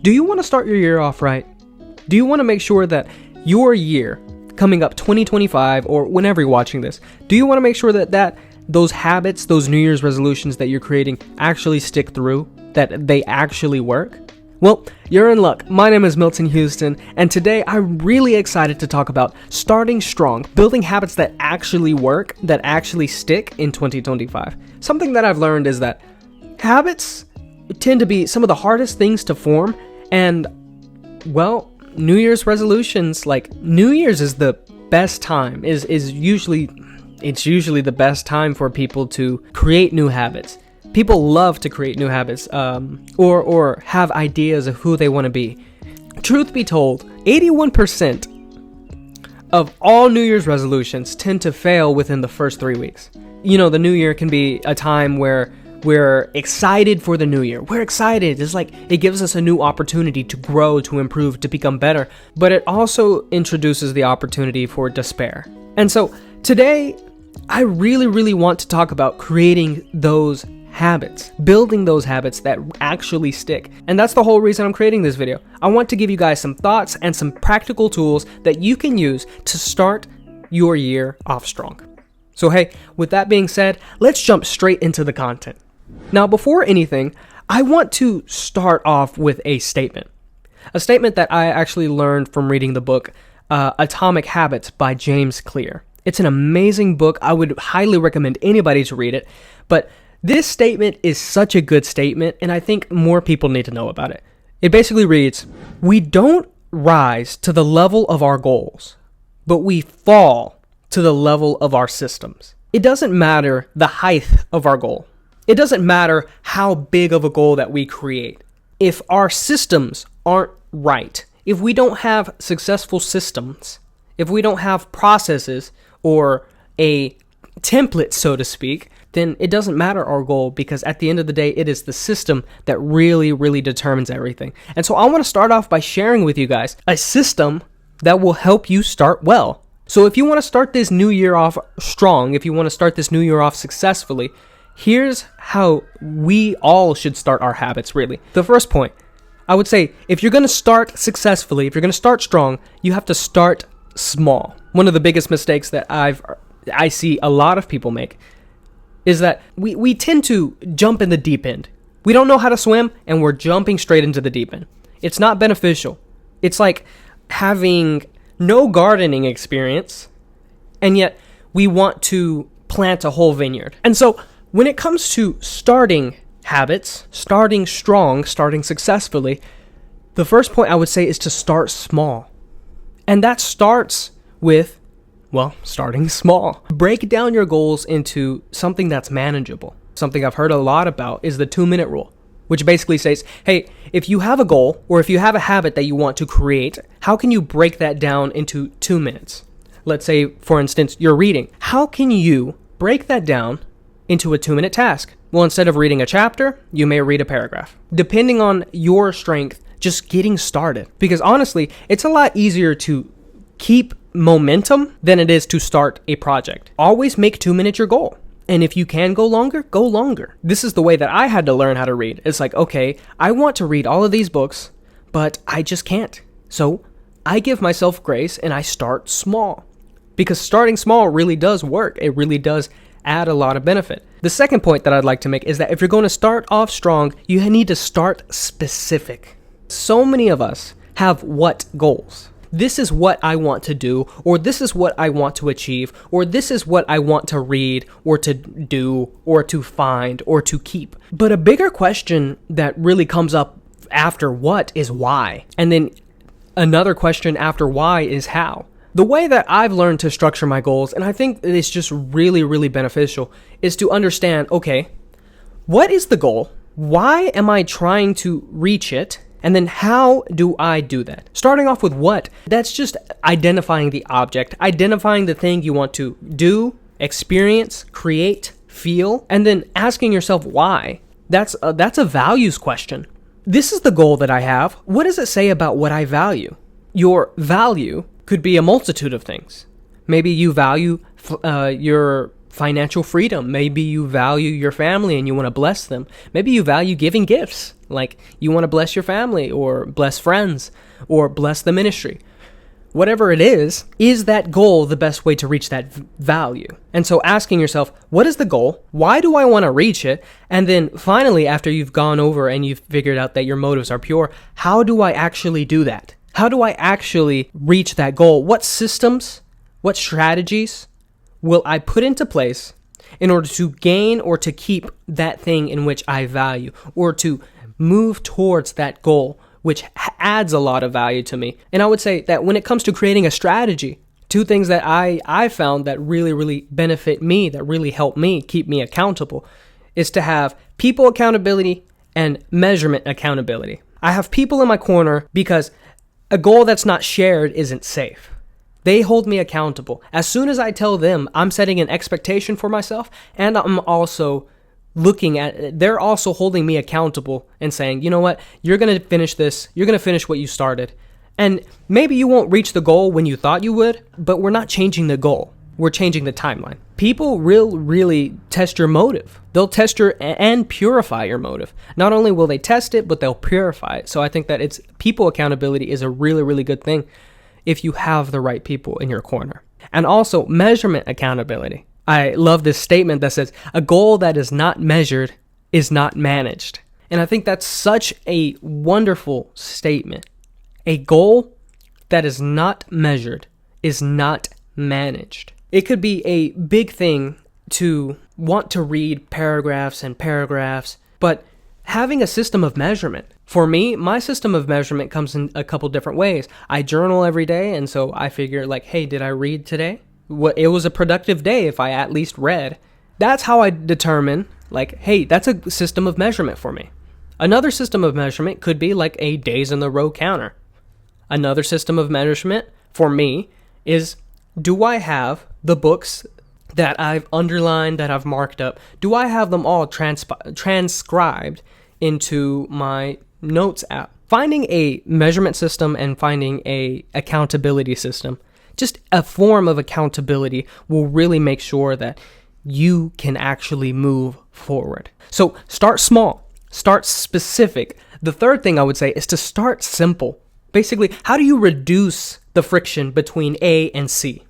Do you want to start your year off right? Do you want to make sure that your year coming up 2025 or whenever you're watching this, do you want to make sure that those habits, those New Year's resolutions that you're creating actually stick through, that they actually work? Well, you're in luck. My name is Milton Houston, and today I'm really excited to talk about starting strong, building habits that actually work, that actually stick in 2025. Something that I've learned is that habits tend to be some of the hardest things to form, and, well, New Year's resolutions, like New Year's is the best time, is usually the best time for people to create new habits. People love to create new habits, or have ideas of who they want to be. Truth be told, 81% of all New Year's resolutions tend to fail within the first 3 weeks. You know, the new year can be a time where we're excited for the new year. We're excited. It's like it gives us a new opportunity to grow, to improve, to become better. But it also introduces the opportunity for despair. And so today, I really want to talk about creating those habits, building those habits that actually stick. And that's the whole reason I'm creating this video. I want to give you guys some thoughts and some practical tools that you can use to start your year off strong. So hey, with that being said, let's jump straight into the content. Now, before anything, I want to start off with a statement that I actually learned from reading the book Atomic Habits by James Clear. It's an amazing book. I would highly recommend anybody to read it. But this statement is such a good statement, and I think more people need to know about it. It basically reads, "We don't rise to the level of our goals, but we fall to the level of our systems." It doesn't matter the height of our goal. It doesn't matter how big of a goal that we create. If our systems aren't right, if we don't have successful systems, if we don't have processes or a template, so to speak, then it doesn't matter our goal, because at the end of the day, it is the system that really determines everything. And so I want to start off by sharing with you guys a system that will help you start well. So if you want to start this new year off strong, if you want to start this new year off successfully, here's how we all should start our habits, really. The first point, I would say, if you're going to start successfully, if you're going to start strong, you have to start small. One of the biggest mistakes that I see a lot of people make is that we tend to jump in the deep end. We don't know how to swim, and we're jumping straight into the deep end. It's not beneficial. It's like having no gardening experience, and yet we want to plant a whole vineyard. And so when it comes to starting habits, starting strong, starting successfully, the first point I would say is to start small. And that starts with, well, starting small. Break down your goals into something that's manageable. Something I've heard a lot about is the 2-minute rule, which basically says, hey, if you have a goal or if you have a habit that you want to create, how can you break that down into 2 minutes? Let's say, for instance, you're reading. How can you break that down into a 2-minute task? Well, instead of reading a chapter, you may read a paragraph. Depending on your strength, just getting started. Because honestly, it's a lot easier to keep momentum than it is to start a project. Always make 2 minutes your goal. And if you can go longer, go longer. This is the way that I had to learn how to read. It's like, okay, I want to read all of these books, but I just can't. So I give myself grace and I start small. Because starting small really does work. It really does add a lot of benefit. The second point that I'd like to make is that if you're going to start off strong, you need to start specific. So many of us have what goals? This is what I want to do, or this is what I want to achieve, or this is what I want to read, or to do, or to find, or to keep. But a bigger question that really comes up after what is why? And then another question after why is how? The way that I've learned to structure my goals, and I think it's just really beneficial, is to understand, okay, what is the goal? Why am I trying to reach it? And then how do I do that? Starting off with what? That's just identifying the object, identifying the thing you want to do, experience, create, feel, and then asking yourself why. That's a values question. This is the goal that I have. What does it say about what I value? Your value could be a multitude of things. Maybe you value your financial freedom. Maybe you value your family and you want to bless them. Maybe you value giving gifts, like you want to bless your family or bless friends or bless the ministry. Whatever it is that goal the best way to reach that value? And so asking yourself, what is the goal? Why do I want to reach it? And then finally, after you've gone over and you've figured out that your motives are pure, how do I actually do that? How do I actually reach that goal? What systems, what strategies will I put into place in order to gain or to keep that thing in which I value, or to move towards that goal, which adds a lot of value to me? And I would say that when it comes to creating a strategy, two things that I found that really benefit me, that really help me keep me accountable, is to have people accountability and measurement accountability. I have people in my corner because a goal that's not shared isn't safe. They hold me accountable. As soon as I tell them, I'm setting an expectation for myself, and I'm also they're also holding me accountable and saying, you know what, you're going to finish this. You're going to finish what you started. And maybe you won't reach the goal when you thought you would, but we're not changing the goal. We're changing the timeline. People really test your motive. They'll test and purify your motive. Not only will they test it, but they'll purify it. So I think that people accountability is a really good thing if you have the right people in your corner. And also measurement accountability. I love this statement that says, a goal that is not measured is not managed. And I think that's such a wonderful statement. A goal that is not measured is not managed. It could be a big thing to want to read paragraphs and paragraphs, but having a system of measurement. For me, my system of measurement comes in a couple different ways. I journal every day, and so I figure like, hey, did I read today? It was a productive day if I at least read. That's how I determine, like, hey, that's a system of measurement for me. Another system of measurement could be like a days in the row counter. Another system of measurement for me is, do I have the books that I've underlined, that I've marked up, do I have them all transcribed into my notes app? Finding a measurement system and finding a accountability system, just a form of accountability, will really make sure that you can actually move forward. So start small, start specific. The third thing I would say is to start simple. Basically, how do you reduce the friction between A and C?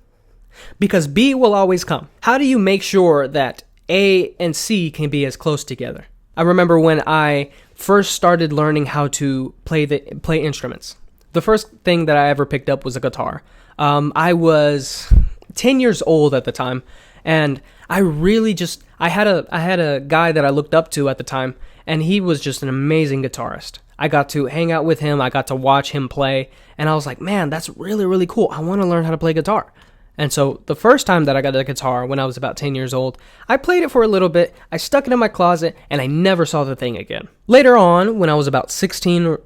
Because B will always come. How do you make sure that A and C can be as close together? I remember when I first started learning how to play instruments. The first thing that I ever picked up was a guitar. I was 10 years old at the time, and I had a guy that I looked up to at the time, and he was just an amazing guitarist. I got to hang out with him, I got to watch him play, and I was like, man, that's really cool. I want to learn how to play guitar. And so the first time that I got a guitar when I was about 10 years old, I played it for a little bit, I stuck it in my closet, and I never saw the thing again. Later on, when I was about 16,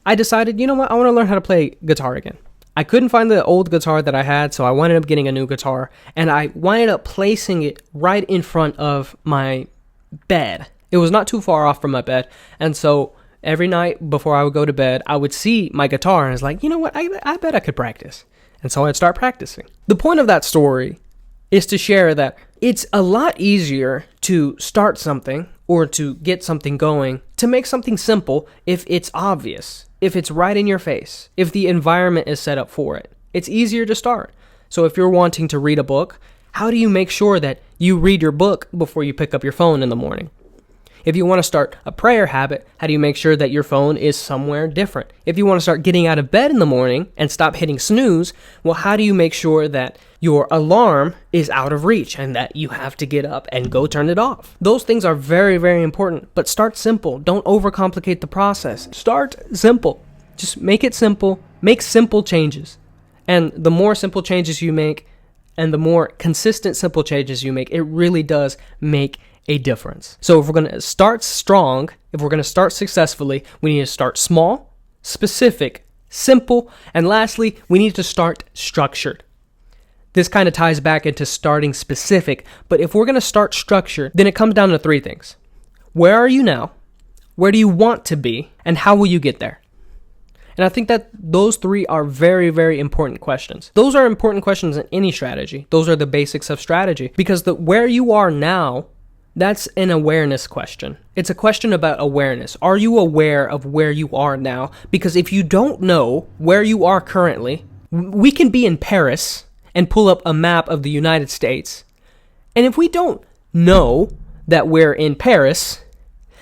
I decided, you know what, I want to learn how to play guitar again. I couldn't find the old guitar that I had, so I wound up getting a new guitar, and I wound up placing it right in front of my bed. It was not too far off from my bed, and so every night before I would go to bed, I would see my guitar, and I was like, you know what, I bet I could practice. And so I'd start practicing. The point of that story is to share that it's a lot easier to start something or to get something going, to make something simple if it's obvious, if it's right in your face, if the environment is set up for it. It's easier to start. So if you're wanting to read a book, how do you make sure that you read your book before you pick up your phone in the morning? If you want to start a prayer habit, how do you make sure that your phone is somewhere different? If you want to start getting out of bed in the morning and stop hitting snooze, well, how do you make sure that your alarm is out of reach and that you have to get up and go turn it off? Those things are very important, but start simple. Don't overcomplicate the process. Start simple. Just make it simple. Make simple changes. And the more simple changes you make and the more consistent simple changes you make, it really does make a difference. So if we're going to start strong, if we're going to start successfully, we need to start small, specific, simple, and lastly, we need to start structured. This kind of ties back into starting specific, but if we're going to start structured, then it comes down to three things. Where are you now? Where do you want to be? And how will you get there? And I think that those three are very, very important questions. Those are important questions in any strategy. Those are the basics of strategy, because where you are now, that's an awareness question. It's a question about awareness. Are you aware of where you are now? Because if you don't know where you are currently, we can be in Paris and pull up a map of the United States. And if we don't know that we're in Paris,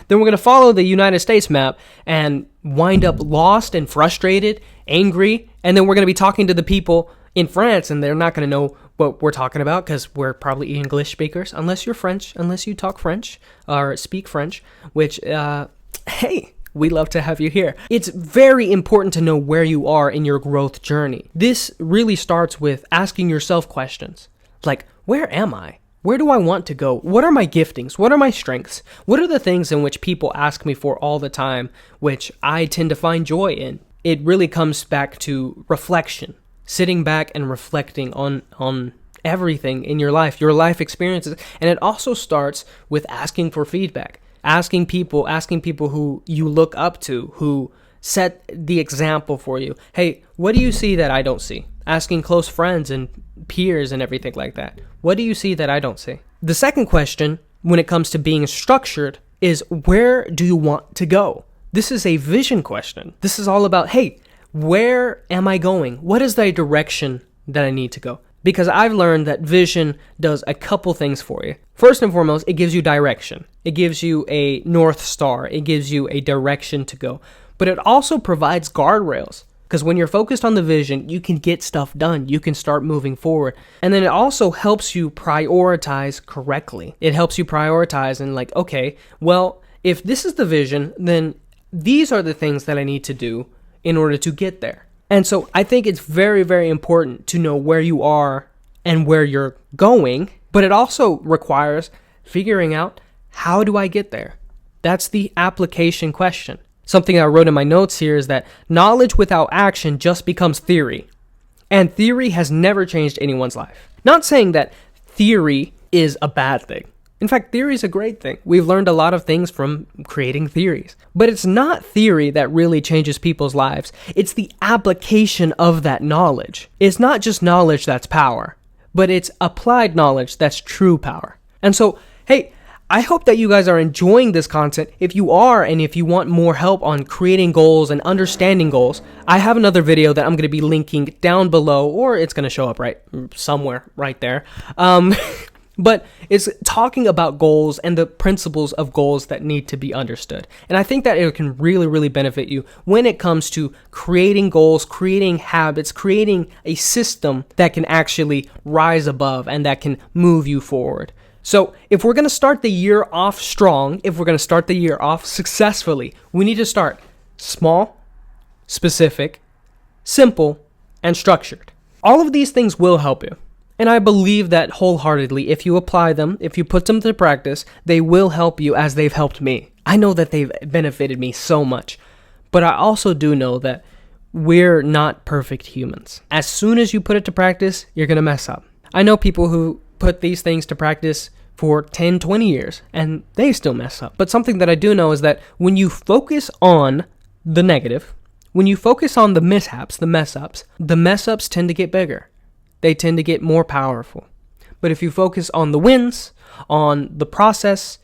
then we're going to follow the United States map and wind up lost and frustrated, angry, and then we're going to be talking to the people in France, and they're not going to know what we're talking about because we're probably English speakers, unless you're French, unless you talk French or speak French, which, hey, we love to have you here. It's very important to know where you are in your growth journey. This really starts with asking yourself questions like, where am I? Where do I want to go? What are my giftings? What are my strengths? What are the things in which people ask me for all the time, which I tend to find joy in? It really comes back to reflection, sitting back and reflecting on everything in your life experiences. And it also starts with asking for feedback, asking people who you look up to, who set the example for you. Hey, what do you see that I don't see? Asking close friends and peers and everything like that. What do you see that I don't see? The second question, when it comes to being structured, is where do you want to go? This is a vision question. This is all about, hey, where am I going? What is the direction that I need to go? Because I've learned that vision does a couple things for you. First and foremost, it gives you direction. It gives you a North Star. It gives you a direction to go. But it also provides guardrails. Because when you're focused on the vision, you can get stuff done. You can start moving forward. And then it also helps you prioritize correctly. It helps you prioritize and like, okay, well, if this is the vision, then these are the things that I need to do in order to get there. And so I think it's very, very important to know where you are and where you're going, but it also requires figuring out, how do I get there? That's the application question. Something I wrote in my notes here is that knowledge without action just becomes theory. And theory has never changed anyone's life. Not saying that theory is a bad thing. In fact, theory is a great thing. We've learned a lot of things from creating theories. But it's not theory that really changes people's lives. It's the application of that knowledge. It's not just knowledge that's power, but it's applied knowledge that's true power. And so, hey, I hope that you guys are enjoying this content. If you are, and if you want more help on creating goals and understanding goals, I have another video that I'm going to be linking down below, or it's going to show up right somewhere right there. But it's talking about goals and the principles of goals that need to be understood. And I think that it can really, really benefit you when it comes to creating goals, creating habits, creating a system that can actually rise above and that can move you forward. So if we're going to start the year off strong, if we're going to start the year off successfully, we need to start small, specific, simple, and structured. All of these things will help you. And I believe that wholeheartedly. If you apply them, if you put them to practice, they will help you as they've helped me. I know that they've benefited me so much. But I also do know that we're not perfect humans. As soon as you put it to practice, you're going to mess up. I know people who put these things to practice for 10, 20 years, and they still mess up. But something that I do know is that when you focus on the negative, when you focus on the mishaps, the mess-ups tend to get bigger. They tend to get more powerful. But if you focus on the wins, on the process,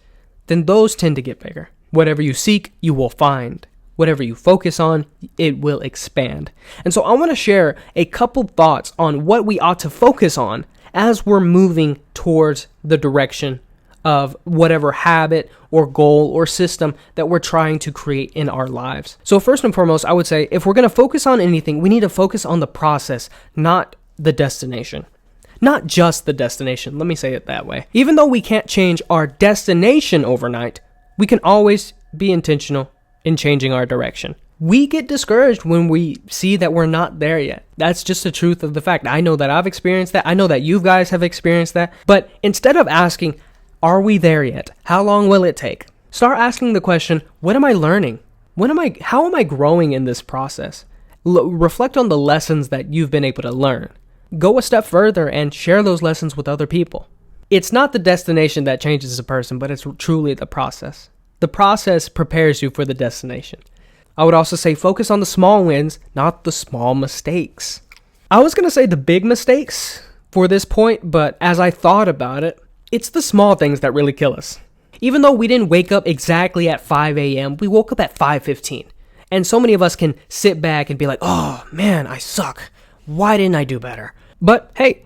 then those tend to get bigger. Whatever you seek, you will find. Whatever you focus on, it will expand. And so I want to share a couple thoughts on what we ought to focus on as we're moving towards the direction of whatever habit or goal or system that we're trying to create in our lives. So first and foremost, I would say if we're going to focus on anything, we need to focus on the process, not the destination. Not just the destination, let me say it that way. Even though we can't change our destination overnight, we can always be intentional in changing our direction. We get discouraged when we see that we're not there yet. That's just the truth of the fact. I know that I've experienced that. I know that you guys have experienced that. But instead of asking, are we there yet? How long will it take? Start asking the question, what am I learning? How am I growing in this process? Reflect on the lessons that you've been able to learn. Go a step further and share those lessons with other people. It's not the destination that changes a person, but it's truly the process. The process prepares you for the destination. I would also say focus on the small wins, not the small mistakes. I was going to say the big mistakes for this point, but as I thought about it, it's the small things that really kill us. Even though we didn't wake up exactly at 5 a.m., we woke up at 5:15. And so many of us can sit back and be like, oh man, I suck. Why didn't I do better? But hey,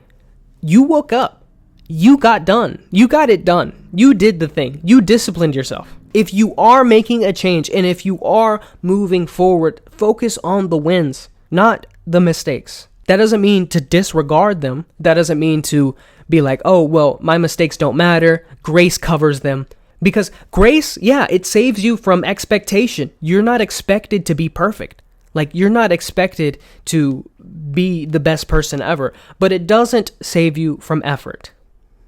you woke up. You got done. You got it done. You did the thing. You disciplined yourself. If you are making a change and if you are moving forward, focus on the wins, not the mistakes. That doesn't mean to disregard them. That doesn't mean to be like, oh, well, my mistakes don't matter. Grace covers them. Because grace, yeah, it saves you from expectation. You're not expected to be perfect. Like, you're not expected to be the best person ever. But it doesn't save you from effort.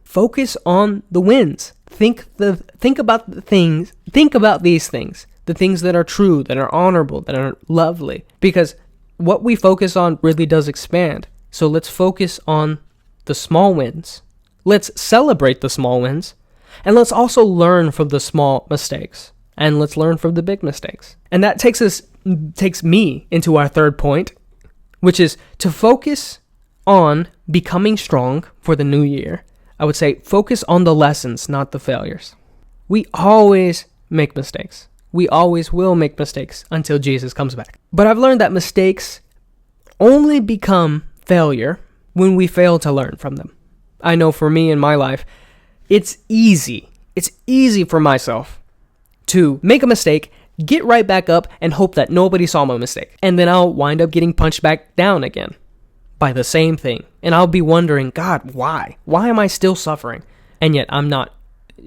Focus on the wins. Think about the things. Think about these things. The things that are true, that are honorable, that are lovely. Because what we focus on really does expand. So let's focus on the small wins. Let's celebrate the small wins. And let's also learn from the small mistakes. And let's learn from the big mistakes. And that takes me into our third point, which is to focus on becoming strong for the new year. I would say focus on the lessons, not the failures. We always make mistakes. We always will make mistakes until Jesus comes back. But I've learned that mistakes only become failure when we fail to learn from them. I know for me in my life, it's easy for myself to make a mistake, get right back up, and hope that nobody saw my mistake. And then I'll wind up getting punched back down again by the same thing. And I'll be wondering, God, why? Why am I still suffering? And yet I'm not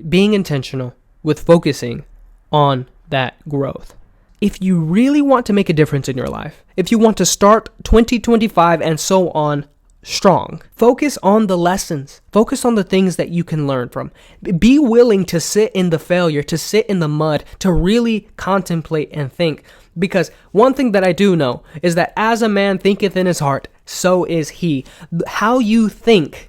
being intentional with focusing on that growth. If you really want to make a difference in your life, if you want to start 2025 and so on strong, focus on the lessons. Focus on the things that you can learn from. Be willing to sit in the failure, to sit in the mud, to really contemplate and think. Because one thing that I do know is that as a man thinketh in his heart, so is he. How you think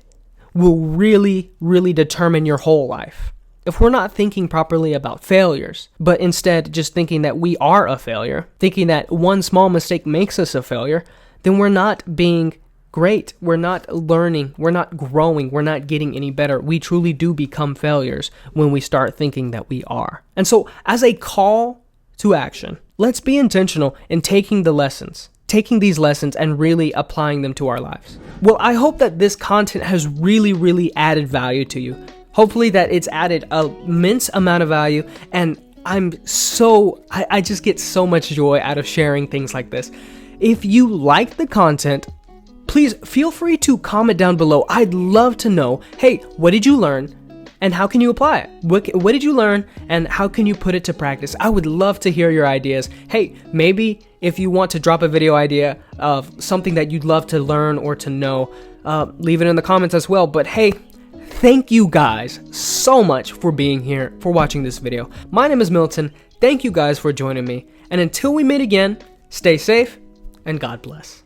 will really, really determine your whole life. If we're not thinking properly about failures, but instead just thinking that we are a failure, thinking that one small mistake makes us a failure, then we're not being great. We're not learning. We're not growing. We're not getting any better. We truly do become failures when we start thinking that we are. And so as a call to action, let's be intentional in taking these lessons and really applying them to our lives. Well, I hope that this content has really, really added value to you. Hopefully that it's added an immense amount of value, and I just get so much joy out of sharing things like this. If you like the content, please feel free to comment down below. I'd love to know, hey, what did you learn? And how can you apply it? What did you learn and how can you put it to practice? I would love to hear your ideas. Hey, maybe if you want to drop a video idea of something that you'd love to learn or to know, leave it in the comments as well. But hey, thank you guys so much for being here, for watching this video. My name is Milton. Thank you guys for joining me. And until we meet again, stay safe and God bless.